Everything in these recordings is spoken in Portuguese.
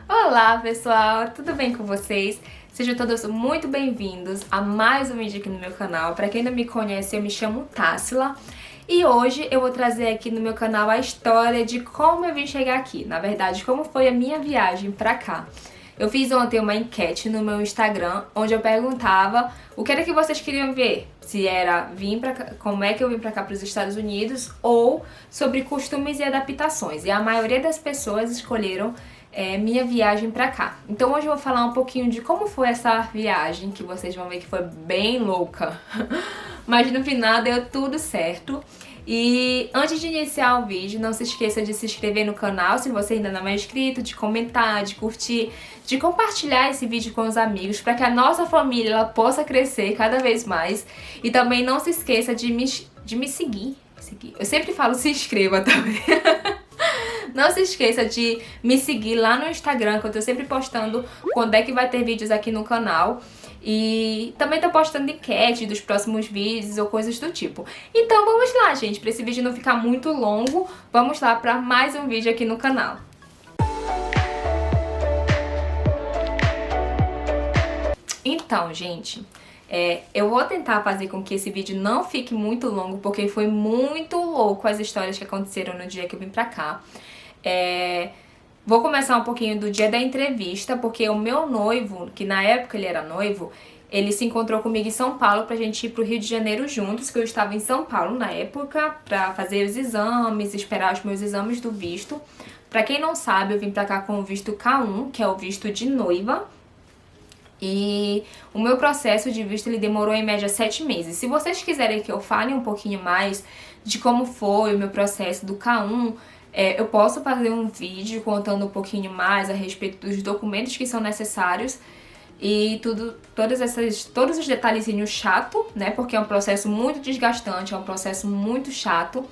Olá pessoal, tudo bem com vocês? Sejam todos muito bem-vindos a mais um vídeo aqui no meu canal. Para quem não me conhece, eu me chamo Tássila e hoje eu vou trazer aqui no meu canal a história de como eu vim chegar aqui. Na verdade, como foi a minha viagem pra cá. Eu fiz ontem uma enquete no meu Instagram, onde eu perguntava o que era que vocês queriam ver. Se era vir pra cá, como é que eu vim pra cá para os Estados Unidos, ou sobre costumes e adaptações. E a maioria das pessoas escolheram minha viagem pra cá. Então hoje eu vou falar um pouquinho de como foi essa viagem, que vocês vão ver que foi bem louca. Mas no final deu tudo certo. E antes de iniciar o vídeo, não se esqueça de se inscrever no canal se você ainda não é inscrito, de comentar, de curtir, de compartilhar esse vídeo com os amigos para que a nossa família ela possa crescer cada vez mais. E também não se esqueça de me seguir. Eu sempre falo se inscreva também. Não se esqueça de me seguir lá no Instagram, que eu tô sempre postando quando é que vai ter vídeos aqui no canal. E também tô postando enquete dos próximos vídeos ou coisas do tipo. Então vamos lá, gente, pra esse vídeo não ficar muito longo, vamos lá pra mais um vídeo aqui no canal. Então, gente, eu vou tentar fazer com que esse vídeo não fique muito longo, porque foi muito louco as histórias que aconteceram no dia que eu vim pra cá. Vou começar um pouquinho do dia da entrevista, porque o meu noivo, que na época ele era noivo, ele se encontrou comigo em São Paulo pra gente ir pro Rio de Janeiro juntos, que eu estava em São Paulo na época, pra fazer os exames, esperar os meus exames do visto. Pra quem não sabe, eu vim pra cá com o visto K1, que é o visto de noiva. E o meu processo de visto ele demorou em média 7 meses. Se vocês quiserem que eu fale um pouquinho mais de como foi o meu processo do K1, eu posso fazer um vídeo contando um pouquinho mais a respeito dos documentos que são necessários e todos os detalhezinhos chato, né? Porque é um processo muito desgastante, é um processo muito chato,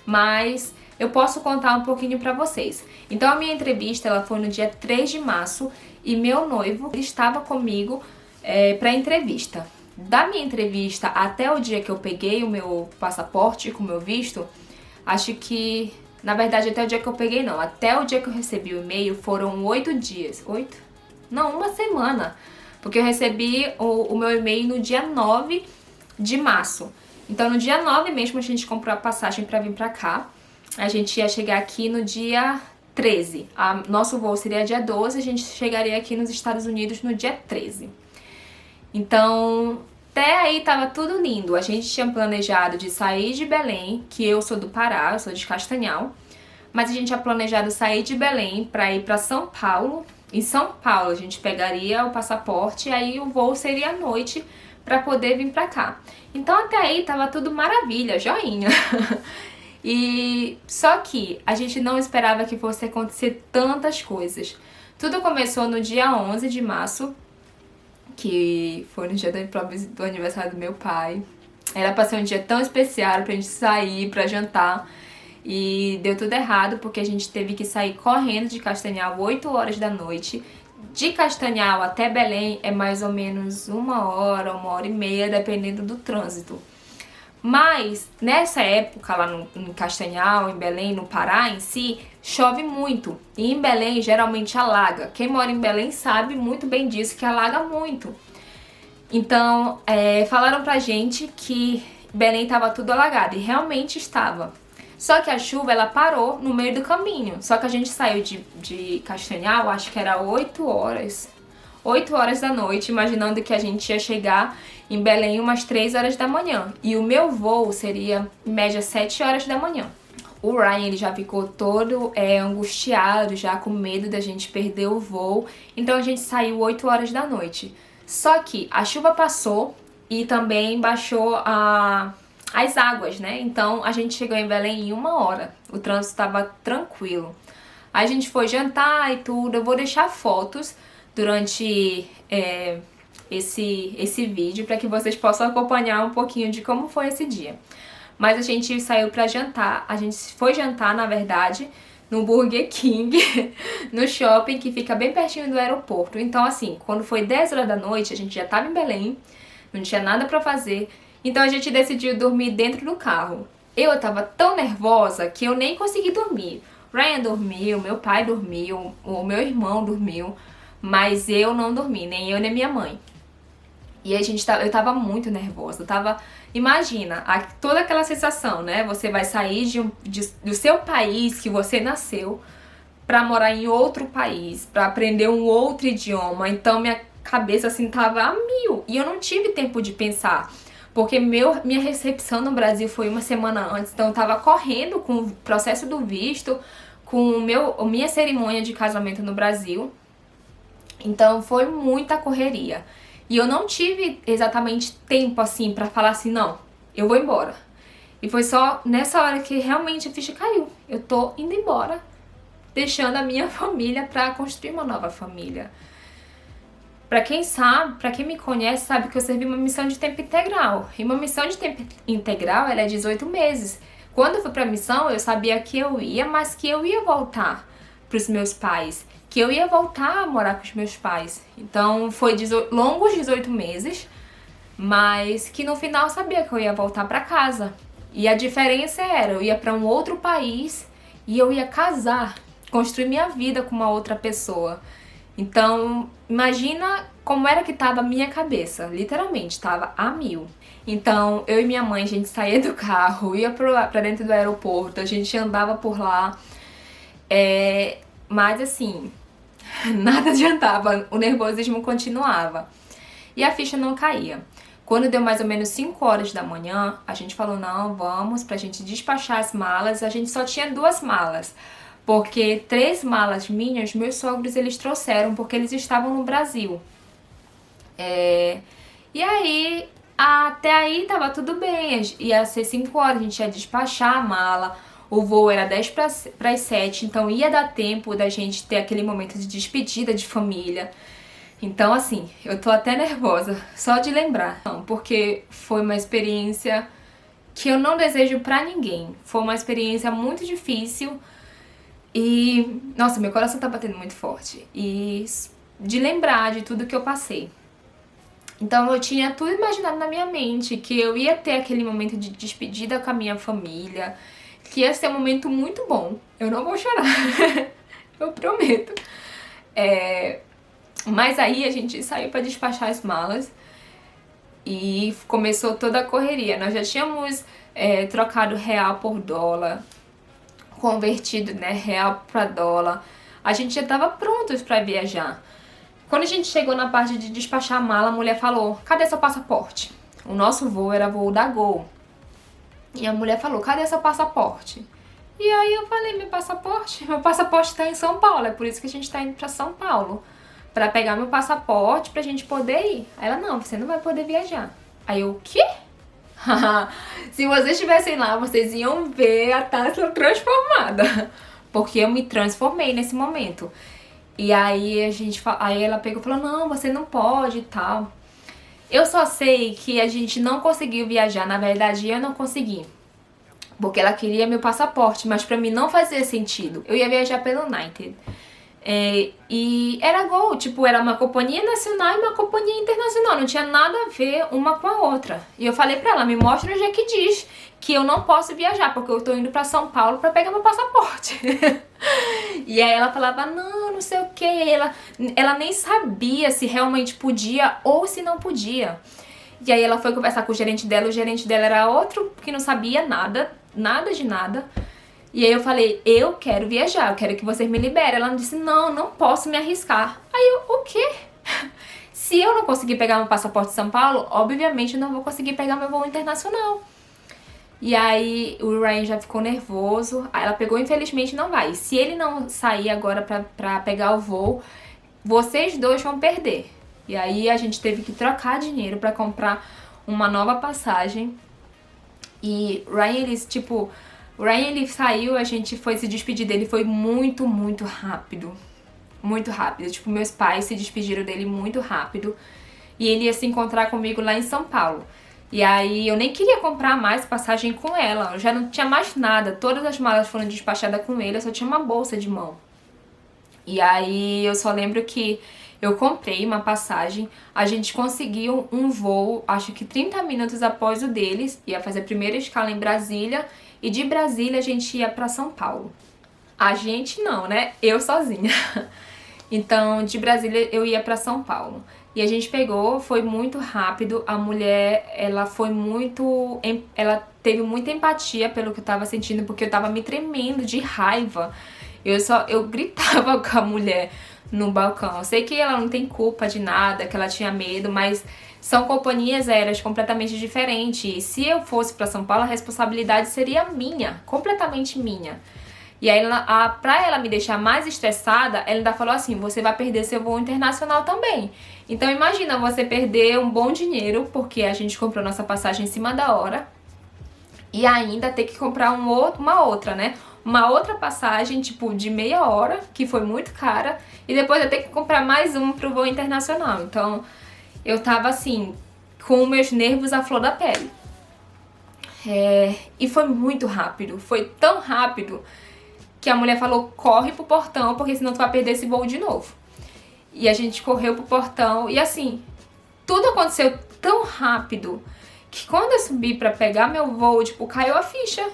mas eu posso contar um pouquinho pra vocês. Então a minha entrevista ela foi no dia 3 de março e meu noivo estava comigo pra entrevista. Da minha entrevista até o dia que eu peguei o meu passaporte com o meu visto, acho que... Na verdade, até o dia que eu peguei, não. Até o dia que eu recebi o e-mail foram 8 dias. 8? Não, uma semana. Porque eu recebi o meu e-mail no dia 9 de março. Então, no dia 9 mesmo, a gente comprou a passagem pra vir pra cá. A gente ia chegar aqui no dia 13. Nosso voo seria dia 12, a gente chegaria aqui nos Estados Unidos no dia 13. Então... até aí tava tudo lindo. A gente tinha planejado de sair de Belém, que eu sou do Pará, eu sou de Castanhal. Mas a gente tinha planejado sair de Belém pra ir pra São Paulo. Em São Paulo a gente pegaria o passaporte e aí o voo seria à noite pra poder vir pra cá. Então até aí tava tudo maravilha, joinha. E só que a gente não esperava que fosse acontecer tantas coisas. Tudo começou no dia 11 de março, que foi no dia do aniversário do meu pai. Era pra ser um dia tão especial pra gente sair, pra jantar. E deu tudo errado, porque a gente teve que sair correndo de Castanhal 8 horas da noite. De Castanhal até Belém é mais ou menos 1 hora e meia, dependendo do trânsito. Mas nessa época lá em Castanhal, em Belém, no Pará em si, chove muito. E em Belém geralmente alaga. Quem mora em Belém sabe muito bem disso, que alaga muito. Então falaram pra gente que Belém estava tudo alagado, e realmente estava. Só que a chuva ela parou no meio do caminho. Só que a gente saiu de Castanhal, acho que era 8 horas. 8 horas da noite, imaginando que a gente ia chegar em Belém umas 3 horas da manhã. E o meu voo seria, em média, 7 horas da manhã. O Ryan ele já ficou todo angustiado, já com medo da gente perder o voo. Então a gente saiu 8 horas da noite. Só que a chuva passou e também baixou as águas, né? Então a gente chegou em Belém em 1 hora. O trânsito estava tranquilo. Aí a gente foi jantar e tudo. Eu vou deixar fotos durante esse vídeo para que vocês possam acompanhar um pouquinho de como foi esse dia. Mas a gente saiu para jantar, a gente foi jantar, na verdade, no Burger King, no shopping que fica bem pertinho do aeroporto. Então assim, quando foi 10 horas da noite, a gente já estava em Belém, não tinha nada para fazer, então a gente decidiu dormir dentro do carro. Eu tava tão nervosa que eu nem consegui dormir. Ryan dormiu, meu pai dormiu, o meu irmão dormiu, mas eu não dormi, nem eu nem minha mãe. E aí eu tava muito nervosa, imagina, toda aquela sensação, né? Você vai sair do seu país que você nasceu pra morar em outro país, pra aprender um outro idioma. Então minha cabeça assim tava a mil e eu não tive tempo de pensar. Porque minha recepção no Brasil foi uma semana antes, então eu tava correndo com o processo do visto, com minha cerimônia de casamento no Brasil. Então foi muita correria. E eu não tive exatamente tempo assim pra falar assim, não, eu vou embora. E foi só nessa hora que realmente a ficha caiu. Eu tô indo embora, deixando a minha família pra construir uma nova família. Pra quem sabe, pra quem me conhece, sabe que eu servi uma missão de tempo integral. E uma missão de tempo integral, ela é 18 meses. Quando eu fui pra missão, eu sabia que eu ia, mas que eu ia voltar pros meus pais. Que eu ia voltar a morar com os meus pais. Então, foi longos 18 meses, mas que no final eu sabia que eu ia voltar pra casa. E a diferença era, eu ia pra um outro país e eu ia casar, construir minha vida com uma outra pessoa. Então, imagina como era que tava a minha cabeça, literalmente, tava a mil. Então, eu e minha mãe, a gente saía do carro, ia pra dentro do aeroporto, a gente andava por lá, mas assim, nada adiantava, o nervosismo continuava. E a ficha não caía. Quando deu mais ou menos 5 horas da manhã, a gente falou, não, vamos, pra gente despachar as malas, a gente só tinha 2 malas. Porque 3 malas minhas, meus sogros, eles trouxeram, porque eles estavam no Brasil. E aí, até aí tava tudo bem, ia ser 5 horas, a gente ia despachar a mala, o voo era 10 para as 7, então ia dar tempo da gente ter aquele momento de despedida de família. Então assim, eu tô até nervosa, só de lembrar, porque foi uma experiência que eu não desejo pra ninguém. Foi uma experiência muito difícil. E, nossa, meu coração tá batendo muito forte. E de lembrar de tudo que eu passei. Então eu tinha tudo imaginado na minha mente, que eu ia ter aquele momento de despedida com a minha família, que ia ser um momento muito bom. Eu não vou chorar, eu prometo. Mas aí a gente saiu pra despachar as malas e começou toda a correria. Nós já tínhamos trocado real por dólar, convertido, né, real para dólar. A gente já estava prontos para viajar. Quando a gente chegou na parte de despachar a mala, a mulher falou, cadê seu passaporte? O nosso voo era voo da Gol. E a mulher falou, cadê seu passaporte? E aí eu falei, meu passaporte tá em São Paulo, é por isso que a gente tá indo pra São Paulo. Pra pegar meu passaporte pra gente poder ir. Aí ela, não, você não vai poder viajar. Aí eu, o quê? Se vocês estivessem lá, vocês iam ver a Tássia transformada. Porque eu me transformei nesse momento. E aí aí ela pegou e falou, não, você não pode e tal. Eu só sei que a gente não conseguiu viajar. Na verdade, eu não consegui. Porque ela queria meu passaporte, mas pra mim não fazia sentido. Eu ia viajar pelo United. E era Gol, tipo, era uma companhia nacional e uma companhia internacional, não tinha nada a ver uma com a outra. E eu falei pra ela, me mostra onde é que diz que eu não posso viajar, porque eu tô indo pra São Paulo pra pegar meu passaporte. E aí ela falava, não sei o que, ela nem sabia se realmente podia ou se não podia. E aí ela foi conversar com o gerente dela era outro que não sabia nada de nada. E aí eu falei, eu quero viajar, eu quero que vocês me liberem. Ela disse, não posso me arriscar. Aí eu, o quê? Se eu não conseguir pegar meu passaporte de São Paulo, obviamente eu não vou conseguir pegar meu voo internacional. E aí o Ryan já ficou nervoso, aí ela pegou, infelizmente não vai. Se ele não sair agora pra pegar o voo, vocês dois vão perder. E aí a gente teve que trocar dinheiro pra comprar uma nova passagem. E o Ryan, ele saiu, a gente foi se despedir dele, foi muito, muito rápido. Muito rápido. Tipo, meus pais se despediram dele muito rápido. E ele ia se encontrar comigo lá em São Paulo. E aí eu nem queria comprar mais passagem com ela. Eu já não tinha mais nada. Todas as malas foram despachadas com ele, eu só tinha uma bolsa de mão. E aí eu só lembro que eu comprei uma passagem, a gente conseguiu um voo, acho que 30 minutos após o deles, ia fazer a primeira escala em Brasília, e de Brasília a gente ia pra São Paulo. A gente não, né? Eu sozinha. Então, de Brasília eu ia pra São Paulo. E a gente pegou, foi muito rápido. A mulher, ela foi muito... Ela teve muita empatia pelo que eu tava sentindo, porque eu tava me tremendo de raiva. Eu gritava com a mulher no balcão. Eu sei que ela não tem culpa de nada, que ela tinha medo, mas são companhias aéreas completamente diferentes. E se eu fosse pra São Paulo, a responsabilidade seria minha, completamente minha. E aí, pra ela me deixar mais estressada, ela ainda falou assim, você vai perder seu voo internacional também. Então imagina você perder um bom dinheiro, porque a gente comprou nossa passagem em cima da hora, e ainda ter que comprar uma outra, né? Uma outra passagem, tipo, de meia hora, que foi muito cara, e depois eu ter que comprar mais uma pro voo internacional. Então, eu tava assim, com meus nervos à flor da pele. E foi muito rápido, foi tão rápido que a mulher falou, corre pro portão, porque senão tu vai perder esse voo de novo. E a gente correu pro portão, e assim, tudo aconteceu tão rápido, que quando eu subi pra pegar meu voo, tipo, caiu a ficha.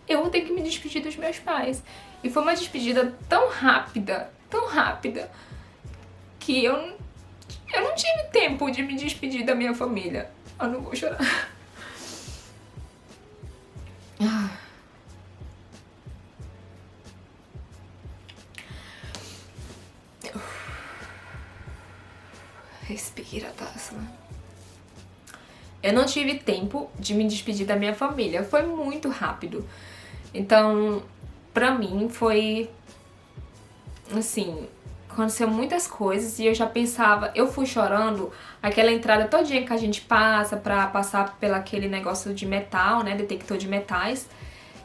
Eu vou ter que me despedir dos meus pais. E foi uma despedida tão rápida, que eu não tive tempo de me despedir da minha família. Eu não vou chorar. Respira, Tassila. Eu não tive tempo de me despedir da minha família. Foi muito rápido. Então, pra mim, foi... Assim, aconteceu muitas coisas e eu já pensava... Eu fui chorando aquela entrada todinha que a gente passa pra passar pelo aquele negócio de metal, né? Detector de metais.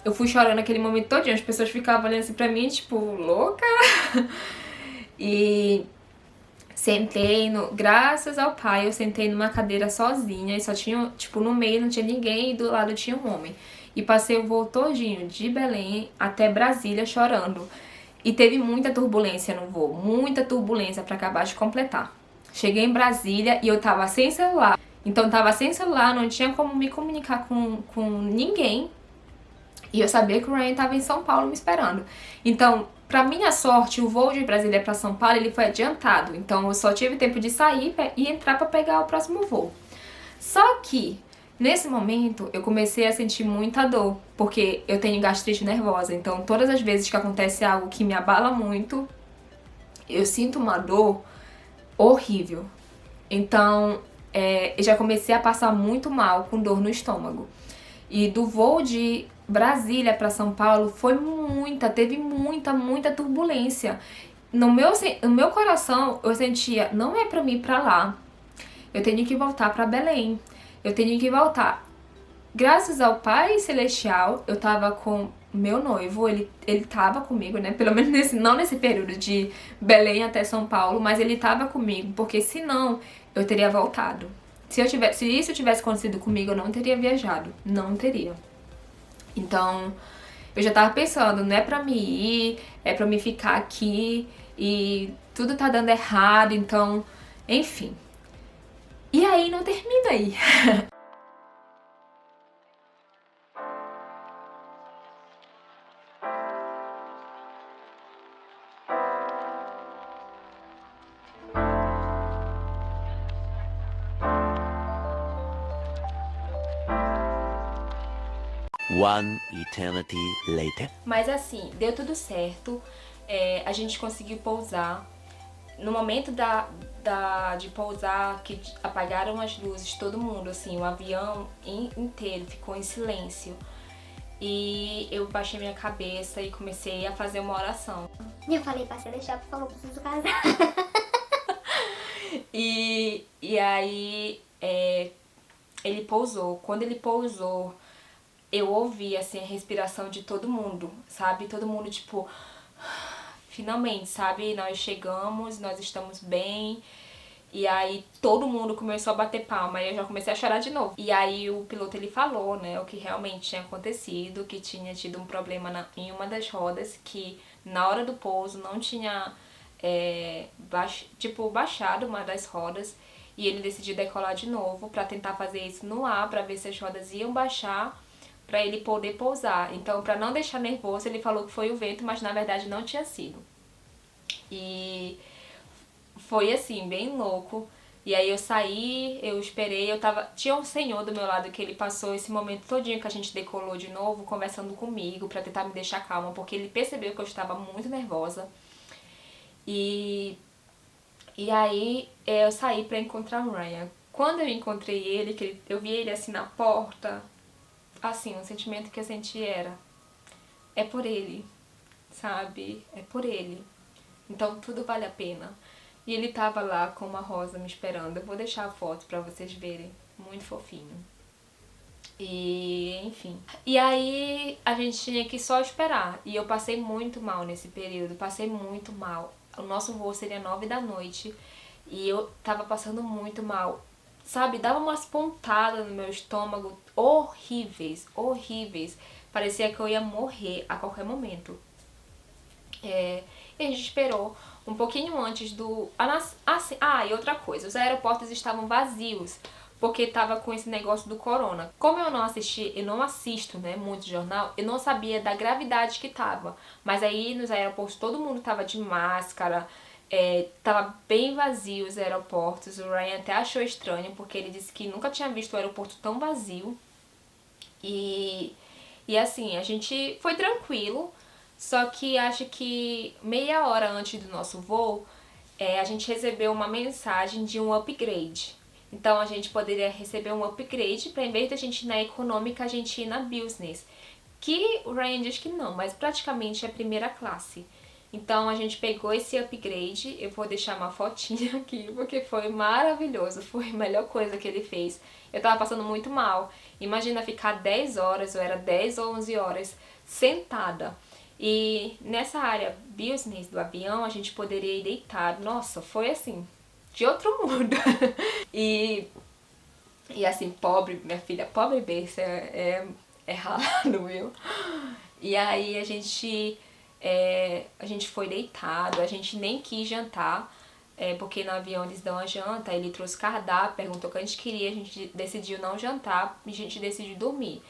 Eu fui chorando aquele momento todinho. As pessoas ficavam olhando assim pra mim, tipo, louca. E... graças ao pai, eu sentei numa cadeira sozinha e só tinha, tipo, no meio não tinha ninguém e do lado tinha um homem. E passei o voo todinho de Belém até Brasília chorando. E teve muita turbulência no voo, muita turbulência pra acabar de completar. Cheguei em Brasília e eu tava sem celular. Então tava sem celular, não tinha como me comunicar com ninguém. E eu sabia que o Ryan tava em São Paulo me esperando. Então, pra minha sorte, o voo de Brasília pra São Paulo, ele foi adiantado. Então, eu só tive tempo de sair e entrar pra pegar o próximo voo. Só que, nesse momento, eu comecei a sentir muita dor. Porque eu tenho gastrite nervosa. Então, todas as vezes que acontece algo que me abala muito, eu sinto uma dor horrível. Então, eu já comecei a passar muito mal, com dor no estômago. E do voo de Brasília para São Paulo teve muita turbulência. No meu coração eu sentia, não é pra mim ir pra lá. Eu tenho que voltar pra Belém. Eu tenho que voltar. Graças ao Pai Celestial, eu tava com meu noivo, ele tava comigo, né? Pelo menos não nesse período de Belém até São Paulo, mas ele tava comigo, porque senão eu teria voltado. Se isso tivesse acontecido comigo, eu não teria viajado. Não teria. Então, eu já tava pensando, não é pra me ir, é pra me ficar aqui e tudo tá dando errado, então, enfim. E aí não termina aí. One eternity later. Mas assim, deu tudo certo, a gente conseguiu pousar. No momento de pousar, que apagaram as luzes, todo mundo, assim, o avião inteiro ficou em silêncio. E eu baixei minha cabeça e comecei a fazer uma oração. E eu falei pra você deixar, por favor, preciso casar. E aí ele pousou. Quando ele pousou, eu ouvi assim a respiração de todo mundo, sabe? Todo mundo tipo, finalmente, sabe? Nós chegamos, nós estamos bem. E aí todo mundo começou a bater palma e eu já comecei a chorar de novo. E aí o piloto ele falou, né, o que realmente tinha acontecido, que tinha tido um problema em uma das rodas, que na hora do pouso não tinha baixado uma das rodas. E ele decidiu decolar de novo pra tentar fazer isso no ar, pra ver se as rodas iam baixar pra ele poder pousar. Então, pra não deixar nervoso, ele falou que foi o vento, mas na verdade não tinha sido. E foi assim, bem louco. E aí eu saí, eu esperei, tinha um senhor do meu lado que ele passou esse momento todinho que a gente decolou de novo, conversando comigo pra tentar me deixar calma, porque ele percebeu que eu estava muito nervosa. E aí eu saí pra encontrar o Ryan. Quando eu encontrei ele, eu vi ele assim na porta, assim, o sentimento que eu senti era: é por ele, sabe? É por ele. Então tudo vale a pena. E ele tava lá com uma rosa me esperando. Eu vou deixar a foto pra vocês verem. Muito fofinho. E, enfim. E aí a gente tinha que só esperar. E eu passei muito mal nesse período. Passei muito mal. O nosso voo seria 9 da noite. E eu tava passando muito mal. Sabe, dava umas pontadas no meu estômago horríveis, horríveis. Parecia que eu ia morrer a qualquer momento. E a gente esperou um pouquinho antes do... e outra coisa, os aeroportos estavam vazios, porque tava com esse negócio do corona. Como eu não assisto, né, muito jornal, eu não sabia da gravidade que tava. Mas aí nos aeroportos todo mundo tava de máscara, tava bem vazio os aeroportos. O Ryan até achou estranho, porque ele disse que nunca tinha visto o aeroporto tão vazio. E assim, a gente foi tranquilo. Só que acho que meia hora antes do nosso voo, a gente recebeu uma mensagem de um upgrade. Então a gente poderia receber um upgrade para, em vez da gente ir na econômica, a gente ir na business. Que o Ryan diz que não, mas praticamente é primeira classe. Então a gente pegou esse upgrade, eu vou deixar uma fotinha aqui, porque foi maravilhoso, foi a melhor coisa que ele fez. Eu tava passando muito mal. Imagina ficar 10 horas, ou era 10 ou 11 horas, sentada. E nessa área business do avião, a gente poderia ir deitado. Nossa, foi assim, de outro mundo. E assim, pobre, minha filha, pobre berço é ralado, viu? E aí a gente foi deitado, a gente nem quis jantar, porque no avião eles dão a janta. Ele trouxe cardápio, perguntou o que a gente queria, a gente decidiu não jantar, a gente decidiu dormir.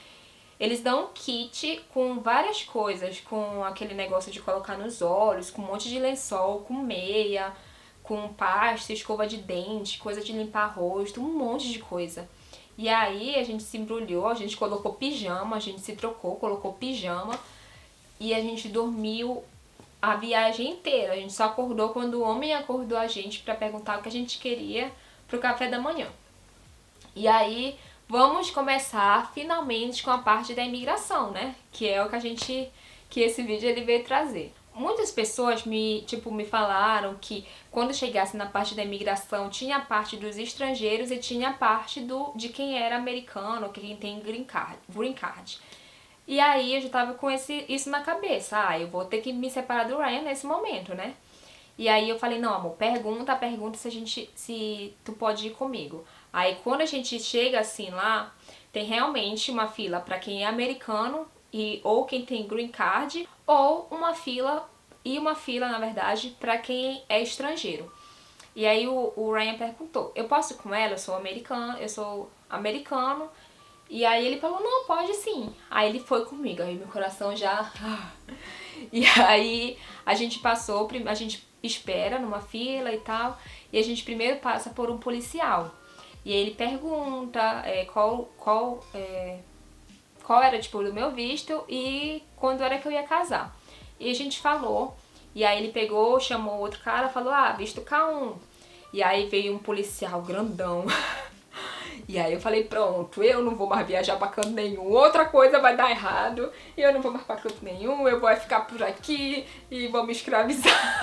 Eles dão um kit com várias coisas, com aquele negócio de colocar nos olhos, com um monte de lençol, com meia, com pasta, escova de dente, coisa de limpar rosto, um monte de coisa. E aí a gente se embrulhou, a gente colocou pijama, a gente se trocou, colocou pijama e a gente dormiu a viagem inteira. A gente só acordou quando o homem acordou a gente pra perguntar o que a gente queria pro café da manhã. E aí vamos começar finalmente com a parte da imigração, né? Que é o que esse vídeo ele veio trazer. Muitas pessoas me falaram que quando chegasse na parte da imigração tinha a parte dos estrangeiros e tinha a parte de quem era americano, ou quem tem green card. E aí eu já tava com isso na cabeça. Eu vou ter que me separar do Ryan nesse momento, né? E aí eu falei: não, amor, pergunta se tu pode ir comigo. Aí quando a gente chega assim lá, tem realmente uma fila pra quem é americano ou quem tem green card, ou uma fila, na verdade, pra quem é estrangeiro. E aí o Ryan perguntou: eu posso ir com ela? Eu sou americano. E aí ele falou: não, pode sim. Aí ele foi comigo, aí meu coração já... E aí a gente espera numa fila e tal, e a gente primeiro passa por um policial. E aí ele pergunta qual era, tipo, o meu visto e quando era que eu ia casar. E a gente falou, e aí ele pegou, chamou outro cara, falou: visto K1. E aí veio um policial grandão. E aí eu falei: pronto, eu não vou mais viajar pra canto nenhum, outra coisa vai dar errado, e eu não vou mais pra canto nenhum, eu vou ficar por aqui e vou me escravizar.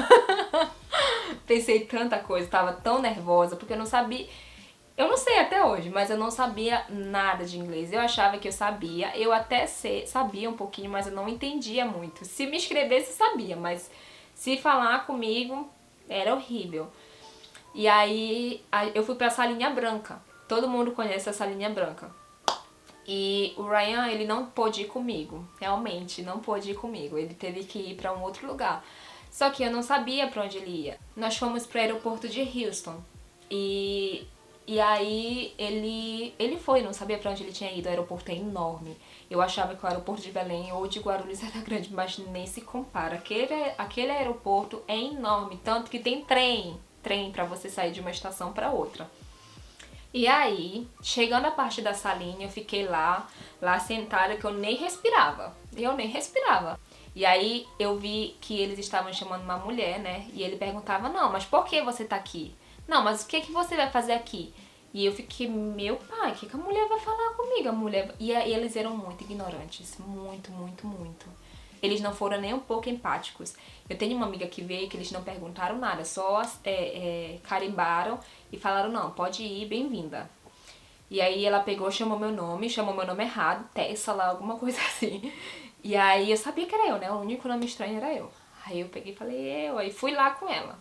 Pensei tanta coisa, tava tão nervosa, porque eu não sabia... Eu não sei até hoje, mas eu não sabia nada de inglês. Eu achava que eu sabia, eu até sabia um pouquinho, mas eu não entendia muito. Se me escrevesse, sabia, mas se falar comigo, era horrível. E aí eu fui pra salinha branca. Todo mundo conhece a salinha branca. E o Ryan, ele não pôde ir comigo. Realmente, não pôde ir comigo. Ele teve que ir pra um outro lugar. Só que eu não sabia pra onde ele ia. Nós fomos pro aeroporto de Houston. E E aí ele foi, não sabia pra onde ele tinha ido, o aeroporto é enorme. Eu achava que o aeroporto de Belém ou de Guarulhos era grande, mas nem se compara. Aquele aeroporto é enorme, tanto que tem trem pra você sair de uma estação pra outra. E aí, chegando a parte da salinha, eu fiquei lá sentada, que eu nem respirava. E aí eu vi que eles estavam chamando uma mulher, né? E ele perguntava, não, mas por que você tá aqui? Não, mas o que você vai fazer aqui? E eu fiquei, meu pai, o que a mulher vai falar comigo? A mulher... E eles eram muito ignorantes, muito, muito, muito. Eles não foram nem um pouco empáticos. Eu tenho uma amiga que veio que eles não perguntaram nada, só carimbaram e falaram, não, pode ir, bem-vinda. E aí ela pegou, chamou meu nome errado, Tessa lá, alguma coisa assim. E aí eu sabia que era eu, né? O único nome estranho era eu. Aí eu peguei e falei, aí fui lá com ela.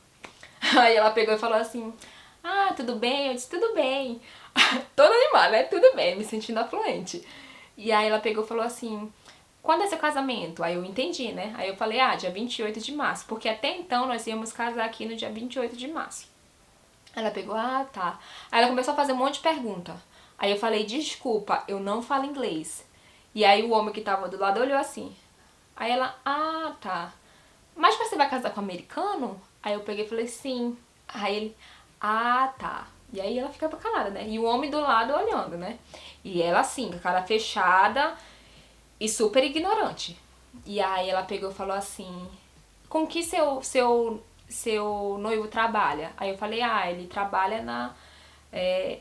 Aí ela pegou e falou assim, ah, tudo bem? Eu disse, tudo bem. Toda animada, né? Tudo bem, me sentindo afluente. E aí ela pegou e falou assim, quando é seu casamento? Aí eu entendi, né? Aí eu falei, dia 28 de março, porque até então nós íamos casar aqui no dia 28 de março. Ela pegou, tá. Aí ela começou a fazer um monte de pergunta. Aí eu falei, desculpa, eu não falo inglês. E aí o homem que tava do lado olhou assim. Aí ela, tá. Mas você vai casar com um americano? Aí eu peguei e falei, sim. Aí ele, tá. E aí ela ficava calada, né? E o homem do lado olhando, né? E ela assim, com a cara fechada e super ignorante. E aí ela pegou e falou assim, com que seu noivo trabalha? Aí eu falei, ele trabalha na...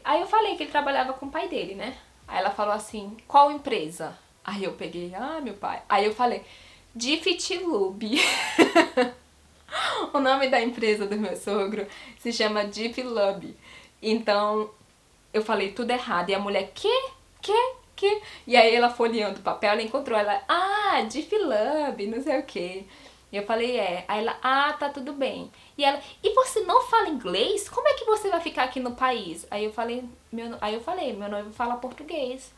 Aí eu falei que ele trabalhava com o pai dele, né? Aí ela falou assim, qual empresa? Aí eu peguei, meu pai. Aí eu falei, Jiffy Lube. O nome da empresa do meu sogro se chama Jiffy Lube. Então, eu falei tudo errado. E a mulher, que? E aí ela folheando o papel, ela encontrou, ela, Jiffy Lube, não sei o que. E eu falei, Aí ela, tá tudo bem. E ela, e você não fala inglês? Como é que você vai ficar aqui no país? Aí eu falei, meu noivo fala português.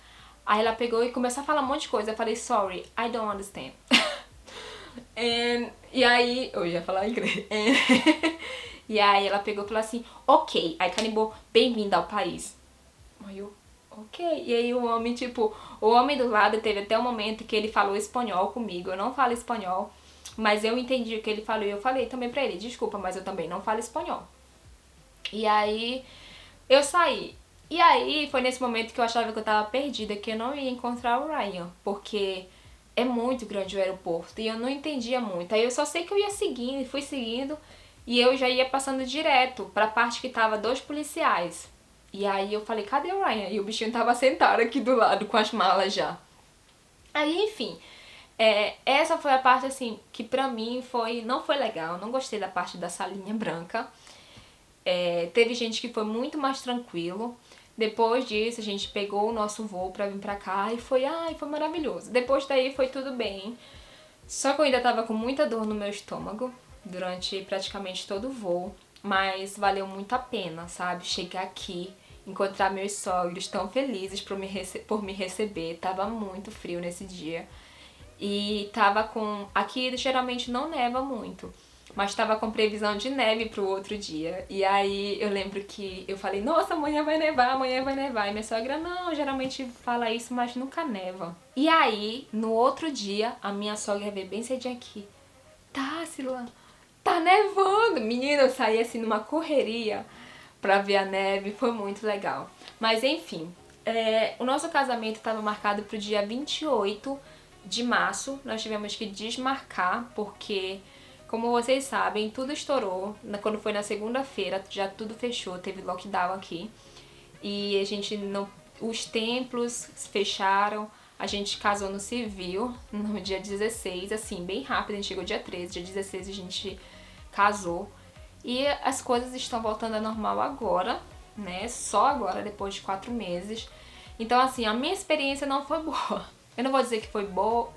Aí ela pegou e começou a falar um monte de coisa. Eu falei, sorry, I don't understand. E aí, eu ia falar inglês. E aí ela pegou e falou assim, ok. Aí carimbou, bem-vinda ao país. Aí eu, ok. E aí o homem do lado teve até um momento que ele falou espanhol comigo. Eu não falo espanhol, mas eu entendi o que ele falou e eu falei também pra ele, desculpa, mas eu também não falo espanhol. E aí eu saí. E aí foi nesse momento que eu achava que eu tava perdida, que eu não ia encontrar o Ryan, porque é muito grande o aeroporto e eu não entendia muito. Aí eu só sei que eu ia seguindo e fui seguindo e eu já ia passando direto pra parte que tava 2 policiais. E aí eu falei, cadê o Ryan? E o bichinho tava sentado aqui do lado com as malas já. Aí, enfim, essa foi a parte assim que pra mim não foi legal. Não gostei da parte da salinha branca. Teve gente que foi muito mais tranquilo. Depois disso, a gente pegou o nosso voo pra vir pra cá e foi maravilhoso. Depois daí foi tudo bem. Só que eu ainda tava com muita dor no meu estômago durante praticamente todo o voo. Mas valeu muito a pena, sabe? Chegar aqui, encontrar meus sogros tão felizes por me receber. Tava muito frio nesse dia. E tava com... Aqui geralmente não neva muito, mas tava com previsão de neve pro outro dia. E aí eu lembro que eu falei, nossa, amanhã vai nevar, amanhã vai nevar. E minha sogra, não, geralmente fala isso, mas nunca neva. E aí, no outro dia, a minha sogra veio bem cedinho aqui. Társila, tá nevando. Menina, eu saí assim numa correria pra ver a neve, foi muito legal. Mas enfim, o nosso casamento estava marcado pro dia 28 de março. Nós tivemos que desmarcar, porque... Como vocês sabem, tudo estourou. Quando foi na segunda-feira, já tudo fechou, teve lockdown aqui. E a gente não... Os templos fecharam, a gente casou no civil no dia 16, assim, bem rápido, a gente chegou dia 13, dia 16 a gente casou. E as coisas estão voltando ao normal agora, né? Só agora, depois de 4 meses. Então, assim, a minha experiência não foi boa. Eu não vou dizer que foi boa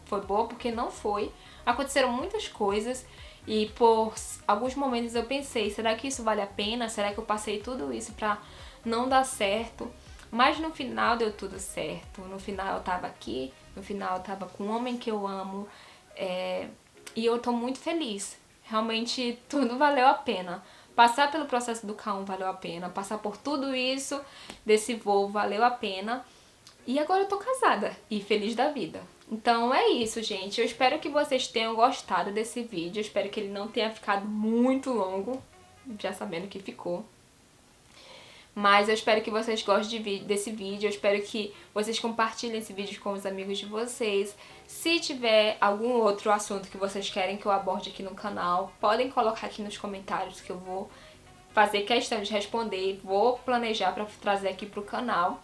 porque não foi. Aconteceram muitas coisas. E por alguns momentos eu pensei, será que isso vale a pena? Será que eu passei tudo isso pra não dar certo? Mas no final deu tudo certo. No final eu tava aqui, no final eu tava com um homem que eu amo. E eu tô muito feliz. Realmente tudo valeu a pena. Passar pelo processo do K1 valeu a pena, passar por tudo isso desse voo valeu a pena. E agora eu tô casada e feliz da vida. Então é isso, gente. Eu espero que vocês tenham gostado desse vídeo. Eu espero que ele não tenha ficado muito longo, já sabendo que ficou. Mas eu espero que vocês gostem desse vídeo, eu espero que vocês compartilhem esse vídeo com os amigos de vocês. Se tiver algum outro assunto que vocês querem que eu aborde aqui no canal, podem colocar aqui nos comentários que eu vou fazer questão de responder, vou planejar para trazer aqui pro canal.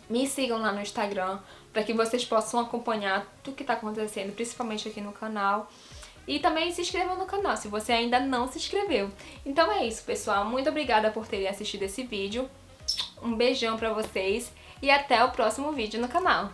Me sigam lá no Instagram para que vocês possam acompanhar tudo que tá acontecendo, principalmente aqui no canal. E também se inscrevam no canal, se você ainda não se inscreveu. Então é isso, pessoal. Muito obrigada por terem assistido esse vídeo. Um beijão pra vocês e até o próximo vídeo no canal.